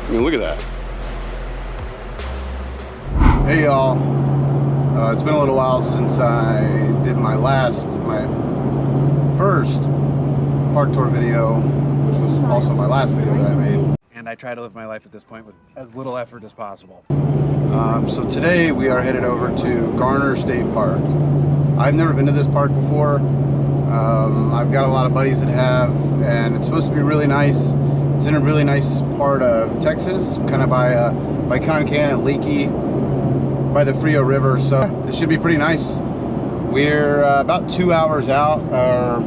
I mean, look at that. Hey y'all, it's been a little while since I did my first park tour video, which was also my last video that I made. And I try to live my life at this point with as little effort as possible. So today we are headed over to Garner State Park. I've never been to this park before. I've got a lot of buddies that have, and it's supposed to be really nice. It's in a really nice part of Texas, kind of by Concan and Leakey, by the Frio River, so it should be pretty nice. We're about 2 hours out, or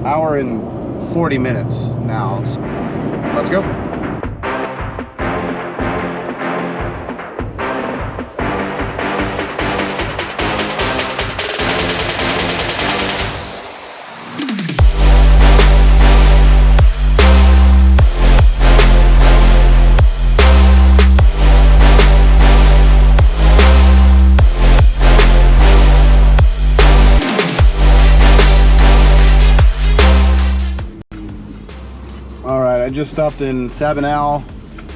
hour and 40 minutes now. So let's go. I just stopped in Sabinal.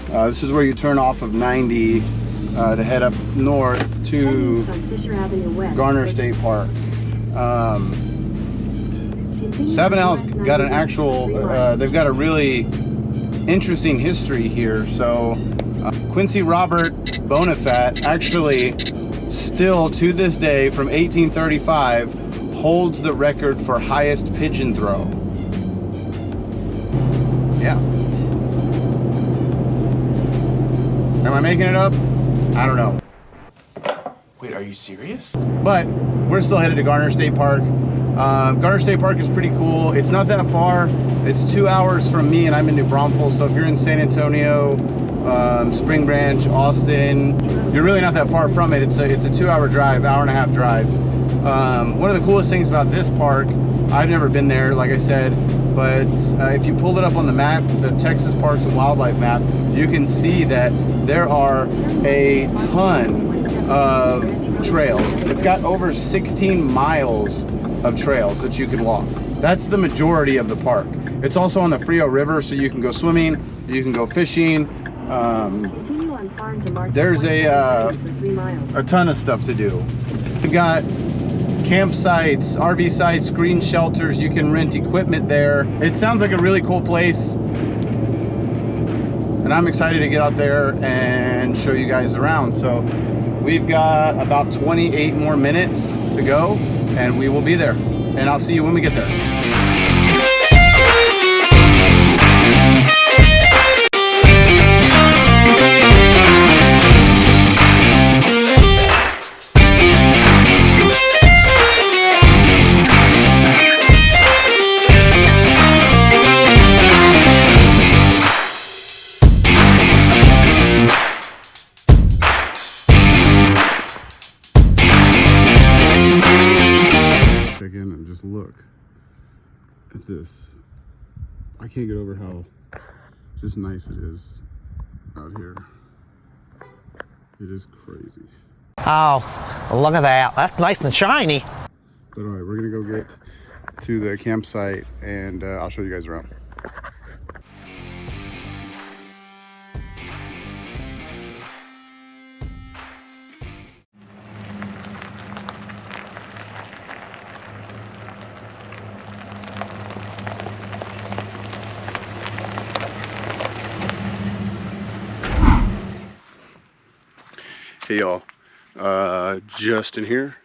This is where you turn off of 90 to head up north to Garner State Park. Sabinal's got an actual, they've got a really interesting history here. So Quincy Robert Bonifat actually still to this day from 1835 holds the record for highest pigeon throw. Yeah. Am I making it up? I don't know. Wait, are you serious? But we're still headed to Garner State Park. Garner State Park is pretty cool. It's not that far. It's 2 hours from me, and I'm in New Braunfels. So if you're in San Antonio, Spring Branch, Austin, you're really not that far from it. It's a 2 hour drive, hour and a half drive. One of the coolest things about this park, I've never been there, like I said, but if you pull it up on the map, the Texas Parks and Wildlife map, you can see that there are a ton of trails. It's got over 16 miles of trails that you can walk. That's the majority of the park. It's also on the Frio River, so you can go swimming, you can go fishing. There's a ton of stuff to do. We've got campsites, RV sites, green shelters. You can rent equipment there. It sounds like a really cool place, and I'm excited to get out there and show you guys around. So we've got about 28 more minutes to go, and we will be there, and I'll see you when we get there. And just look at this. I can't get over how just nice it is out here. It is crazy. Oh, look at that. That's nice and shiny. But all right, we're gonna go get to the campsite, and I'll show you guys around. Hey y'all, just in here.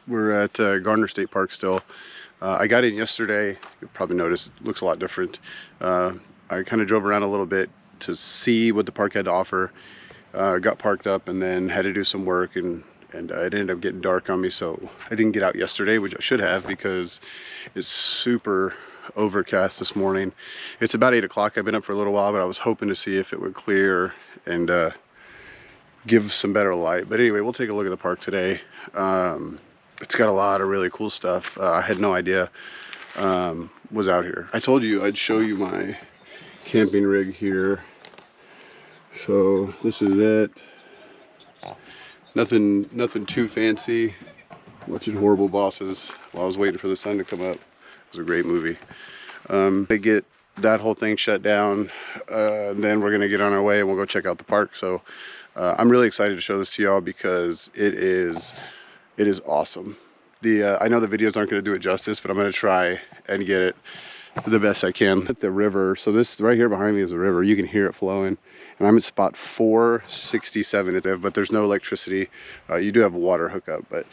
We're at Garner State Park still. I got in yesterday. You'll probably notice it looks a lot different. I kind of drove around a little bit to see what the park had to offer. Got parked up and then had to do some work, and it ended up getting dark on me, so I didn't get out yesterday, which I should have, because it's super overcast this morning. It's about 8 o'clock. I've been up for a little while, but I was hoping to see if it would clear and give some better light. But anyway, we'll take a look at the park today. It's got a lot of really cool stuff. I had no idea was out here. I told you I'd show you my camping rig here. So this is it. Nothing too fancy. Watching Horrible Bosses while I was waiting for the sun to come up. It was a great movie. They get that whole thing shut down. Then we're gonna get on our way and we'll go check out the park. So I'm really excited to show this to y'all because it is awesome. I know the videos aren't going to do it justice, but I'm going to try and get it the best I can. At the river, so this right here behind me is a river. You can hear it flowing, and I'm at spot 467. But there's no electricity. You do have water hookup, but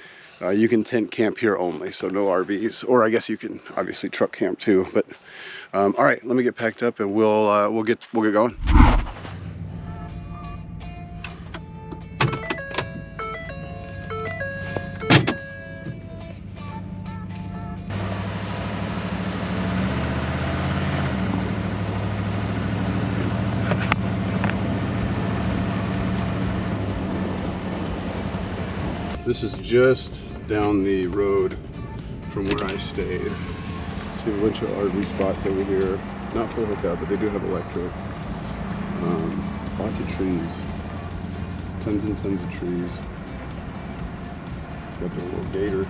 you can tent camp here only, so no RVs. Or I guess you can obviously truck camp too. But all right, let me get packed up and we'll get going. This is just down the road from where I stayed. See a bunch of RV spots over here. Not full hookup, but they do have electric. Lots of trees. Tons and tons of trees. Got their little gator.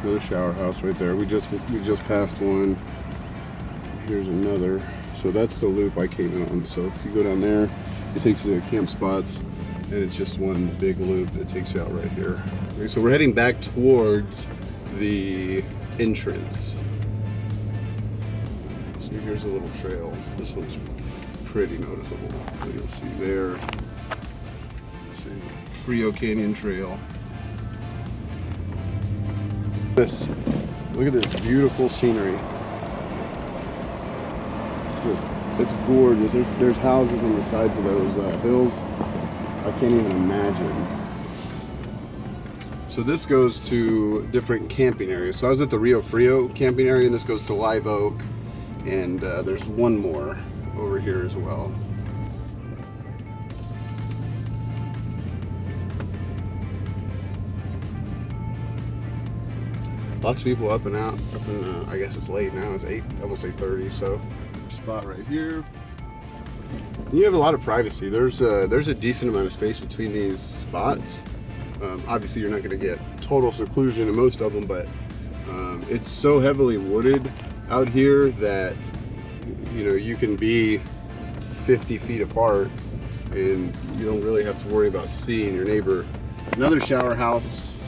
Another shower house right there. We just passed one. Here's another. So that's the loop I came on. So if you go down there, it takes you to camp spots. And it's just one big loop that takes you out right here. Okay, so we're heading back towards the entrance. So here's a little trail. This one's pretty noticeable. So you'll see there. See the Frio Canyon Trail. Look at this beautiful scenery. It's gorgeous. There's houses on the sides of those hills. I can't even imagine. So this goes to different camping areas. So I was at the Rio Frio camping area, and this goes to Live Oak, and there's one more over here as well. Lots of people up and out. I guess it's late now. It's 8, almost 8:30. So spot right here. You have a lot of privacy. There's a decent amount of space between these spots. Obviously you're not going to get total seclusion in most of them, but it's so heavily wooded out here that you can be 50 feet apart and you don't really have to worry about seeing your neighbor. Another shower house.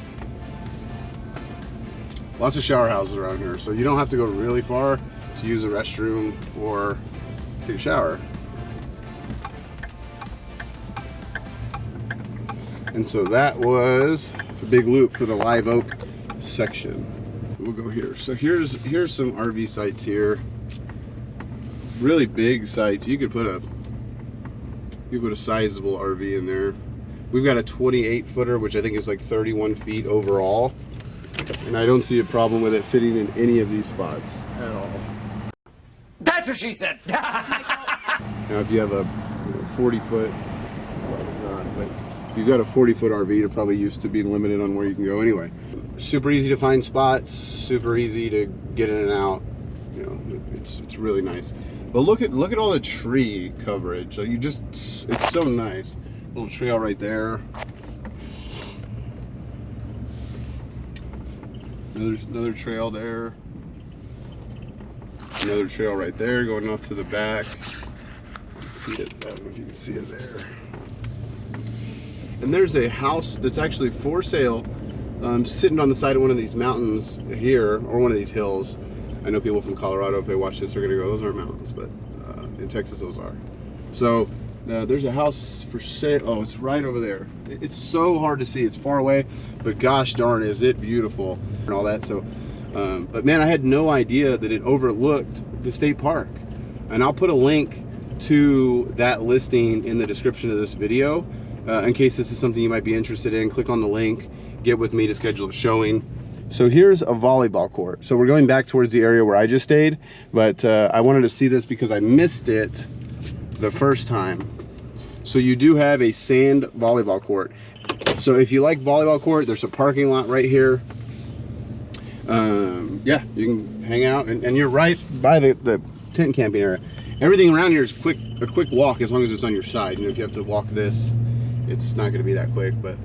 Lots of shower houses around here, so you don't have to go really far to use a restroom or take a shower. And so that was the big loop for the Live Oak section. We'll go here. So here's some RV sites here. Really big sites. You could put a sizable RV in there. We've got a 28 footer, which I think is like 31 feet overall. And I don't see a problem with it fitting in any of these spots at all. That's what she said. Now if you have a 40 foot, probably not, but if you've got a 40-foot RV, you're probably used to being limited on where you can go anyway. Super easy to find spots, super easy to get in and out. It's really nice. But look at all the tree coverage. Like it's so nice. Little trail right there. Another trail there. Another trail right there going off to the back. See it? I don't know if you can see it there. And there's a house that's actually for sale, sitting on the side of one of these mountains here, or one of these hills. I know people from Colorado, if they watch this, are gonna go, those aren't mountains, but in Texas those are. So there's a house for sale. Oh, it's right over there. It's so hard to see, it's far away, but gosh darn is it beautiful and all that. So, but man, I had no idea that it overlooked the state park. And I'll put a link to that listing in the description of this video. In case this is something you might be interested in, click on the link, get with me to schedule a showing. So here's a volleyball court. So we're going back towards the area where I just stayed, but I wanted to see this because I missed it the first time. So you do have a sand volleyball court. So if you like volleyball court, there's a parking lot right here. Yeah, you can hang out, and you're right by the tent camping area. Everything around here is a quick walk as long as it's on your side. If you have to walk this, it's not going to be that quick, but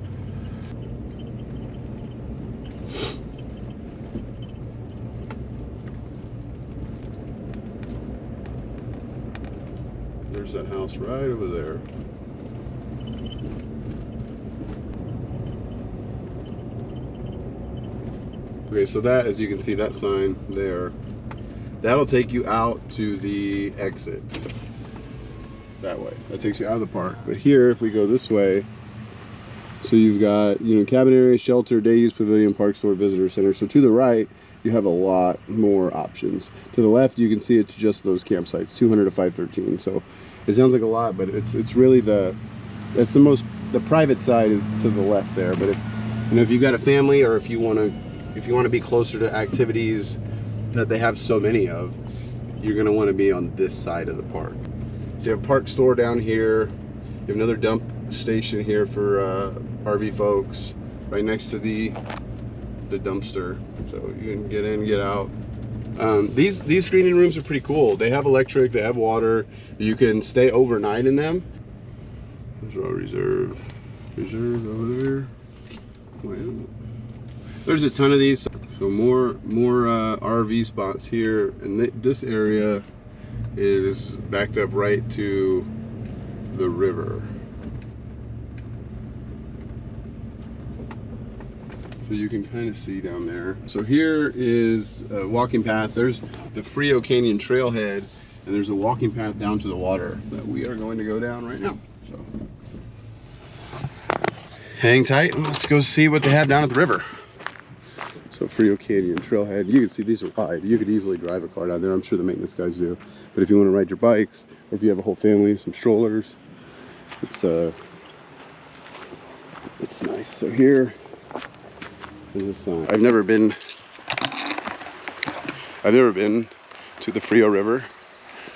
There's that house right over there. Okay, so that, as you can see, that sign there, that'll take you out to the exit. That way. That takes you out of the park. But here, if we go this way, so you've got, you know, cabin area, shelter, day use pavilion, park store, visitor center. So to the right, you have a lot more options. To the left, you can see it's just those campsites, 200 to 513. So it sounds like a lot, but it's really the private side is to the left there. But if, you know, if you've got a family, or if you want to be closer to activities that they have so many of, you're going to want to be on this side of the park. So you have a park store down here. You have another dump station here for RV folks, right next to the dumpster, so you can get in, get out. These screening rooms are pretty cool. They have electric, they have water. You can stay overnight in them. There's our reserve over there. Well, there's a ton of these. So more RV spots here, and this area is backed up right to the river. So you can kind of see down there. So here is a walking path. There's the Frio Canyon trailhead, and there's a walking path down to the water that we are going to go down right now. So hang tight and let's go see what they have down at the river. So Frio Canyon trailhead, you can see these are wide. You could easily drive a car down there. I'm sure the maintenance guys do. But if you want to ride your bikes, or if you have a whole family, some strollers, it's nice. So here is a sign. I've never been to the Frio River,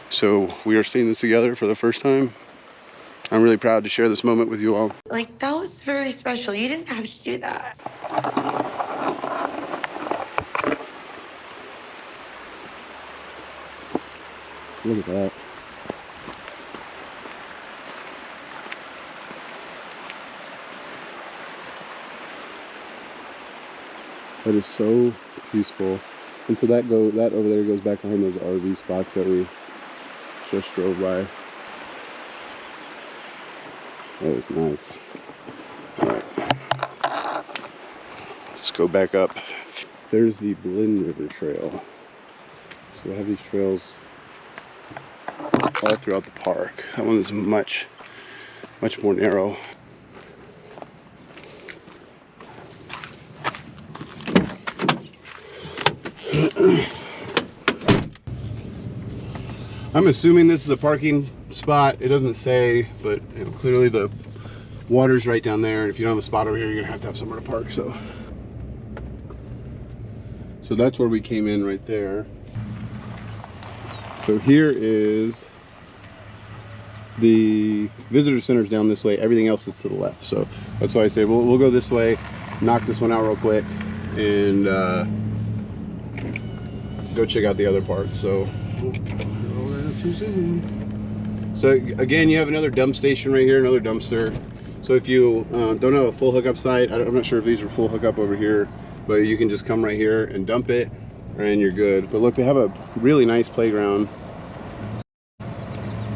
so we are seeing this together for the first time. I'm really proud to share this moment with you all. Like, that was very special. You didn't have to do that. Look at that. That is so peaceful. And so that over there goes back behind those RV spots that we just drove by. That is nice. All right. Let's go back up. There's the Blinn River Trail. So we have these trails all throughout the park. That one is much more narrow. I'm assuming this is a parking spot. It doesn't say, but you know, clearly the water's right down there, and if you don't have a spot over here, you're gonna have to have somewhere to park. So that's where we came in right there. So here is the visitor center's down this way. Everything else is to the left. So that's why I say we'll go this way, knock this one out real quick, and go check out the other part. So again, you have another dump station right here, another dumpster. So if you don't have a full hookup site, I'm not sure if these are full hookup over here, but you can just come right here and dump it, and you're good. But look, they have a really nice playground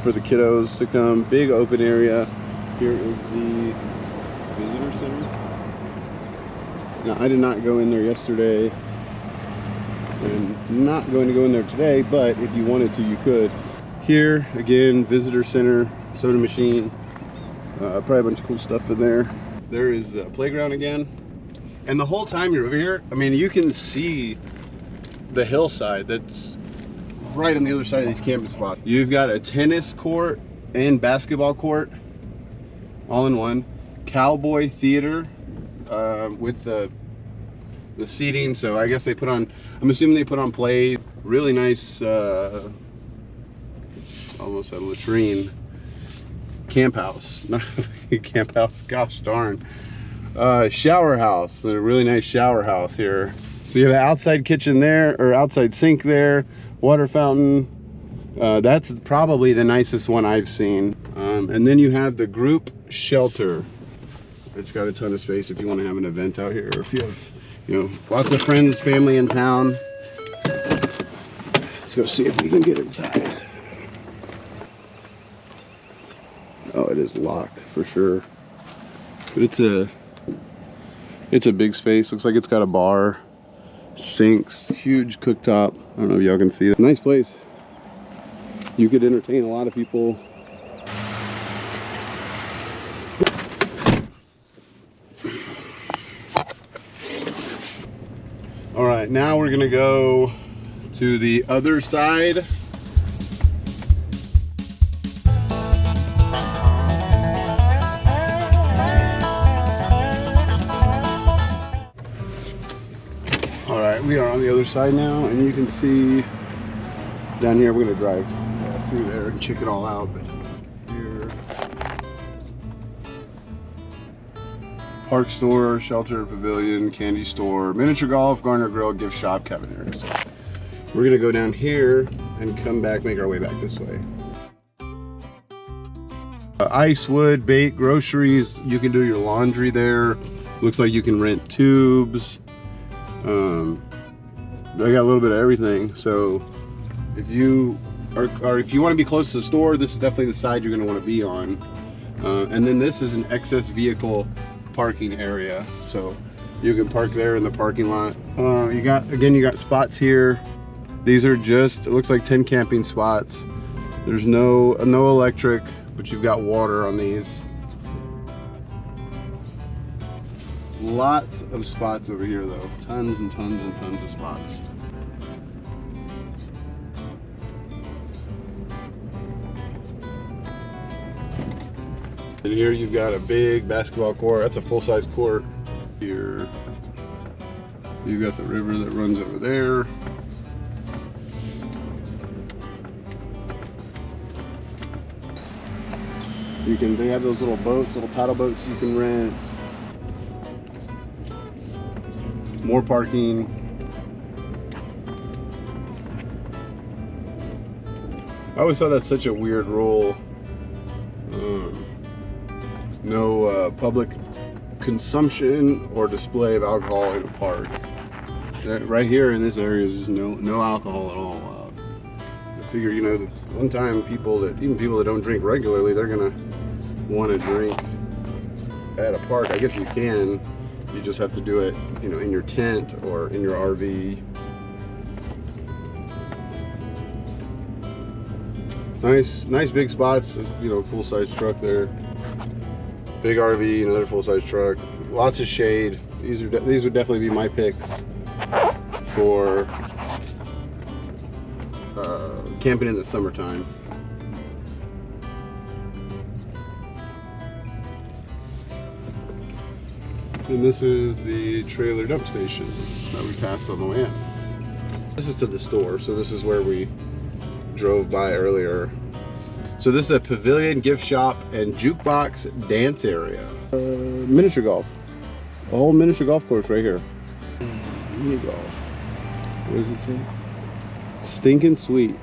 for the kiddos to come. Big open area. Here is the visitor center. Now, I did not go in there yesterday, and not going to go in there today, but if you wanted to, you could. Here again, visitor center, soda machine, probably a bunch of cool stuff in there. There is a playground again, and the whole time you're over here, I mean, you can see the hillside that's right on the other side of these camping spots. You've got a tennis court and basketball court all in one. Cowboy theater with the seating. So I guess they put on, I'm assuming they put on plays. Really nice, almost a latrine camp house. Not a camp house, gosh darn. Shower house, a really nice shower house here. So you have an outside kitchen there, or outside sink there, water fountain. That's probably the nicest one I've seen. And then you have the group shelter. It's got a ton of space if you want to have an event out here, or if you have, you know, lots of friends, family in town. Let's go see if we can get inside. Oh, it is locked for sure. But it's a big space. Looks like it's got a bar, sinks, huge cooktop. I don't know if y'all can see that. Nice place. You could entertain a lot of people. All right, now we're gonna go to the other side. All right, we are on the other side now, and you can see down here, we're gonna drive through there and check it all out, but here, park store, shelter, pavilion, candy store, miniature golf, Garner Grill, gift shop, cabin. So we're gonna go down here and come back, make our way back this way. Ice, wood, bait, groceries. You can do your laundry there. Looks like you can rent tubes. They got a little bit of everything. So if you if you want to be close to the store, this is definitely the side you're going to want to be on. And then this is an excess vehicle parking area, so you can park there in the parking lot. You got spots here. These are just, it looks like 10 camping spots. There's no electric, but you've got water on these. Lots of spots over here though. Tons and tons and tons of spots. And here you've got a big basketball court. That's a full-size court. Here you've got the river that runs over there. They have those little boats, little paddle boats you can rent. More parking. I always thought that's such a weird rule. No public consumption or display of alcohol in a park. Right here in this area is just no alcohol at all allowed. I figure, you know, one time even people that don't drink regularly, they're gonna want to drink at a park. I guess you can. You just have to do it, you know, in your tent or in your RV. Nice big spots. You know, full-size truck there. Big RV, another full-size truck. Lots of shade. These would definitely be my picks for camping in the summertime. And this is the trailer dump station that we passed on the way in. This is to the store, so this is where we drove by earlier. So this is a pavilion, gift shop, and jukebox dance area. Miniature golf. A whole miniature golf course right here. Mini golf. What does it say? Stinkin' Sweet.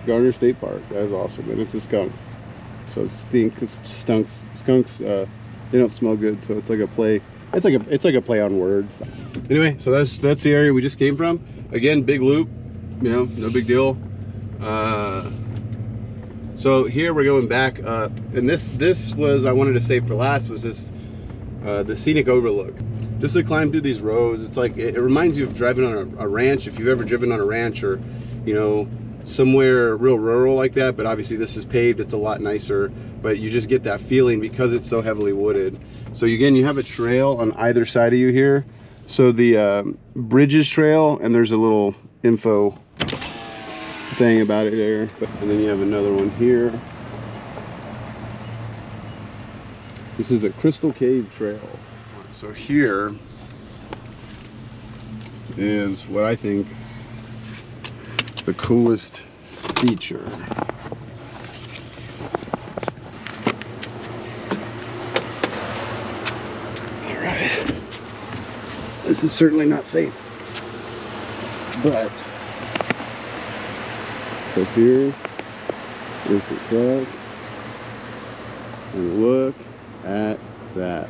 Garner State Park. That's awesome. And it's a skunk. So it stinks, stunks. Skunks, they don't smell good, so it's like a play. It's like a play on words. Anyway, so that's the area we just came from. Again, big loop, you know, no big deal. So here we're going back up, and this was, I wanted to save for last, was this the Scenic overlook. Just to climb through these roads, it's like it reminds you of driving on a ranch. If you've ever driven on a ranch, or you know, somewhere real rural like that, but obviously this is paved, it's a lot nicer, but you just get that feeling because it's so heavily wooded. So again, you have a trail on either side of you here. So the Bridges Trail, and there's a little info thing about it there. And then you have another one here. This is the Crystal Cave Trail. So here is what I think the coolest feature. All right, this is certainly not safe, but so here is the truck, and look at that.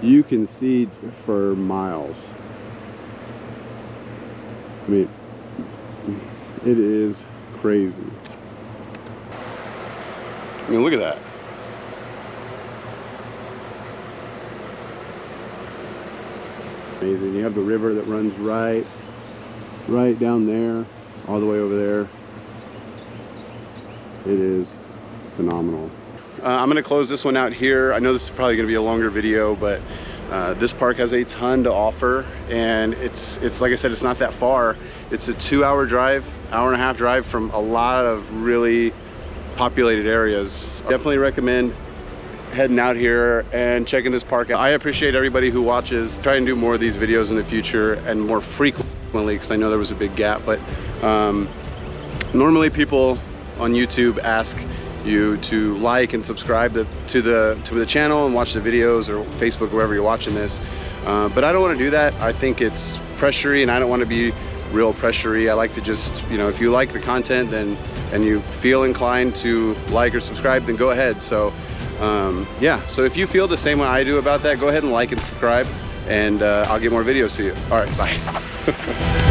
You can see for miles. I mean, it is crazy. I mean, look at that. Amazing. You have the river that runs right down there, all the way over there. It is phenomenal. I'm gonna close this one out here. I know this is probably gonna be a longer video, but this park has a ton to offer, and it's like I said, it's not that far. It's a 2-hour drive, hour-and-a-half drive from a lot of really populated areas. Definitely recommend heading out here and checking this park out. I appreciate everybody who watches. Try and do more of these videos in the future and more frequently, because I know there was a big gap, but normally people on YouTube ask you to like and subscribe to the channel and watch the videos, or Facebook, wherever you're watching this, but I don't want to do that. I think it's pressury, and I don't want to be real pressury. I like to just, you know, if you like the content then and you feel inclined to like or subscribe, then go ahead. So yeah, so if you feel the same way I do about that, go ahead and like and subscribe, and I'll get more videos to you. All right, bye.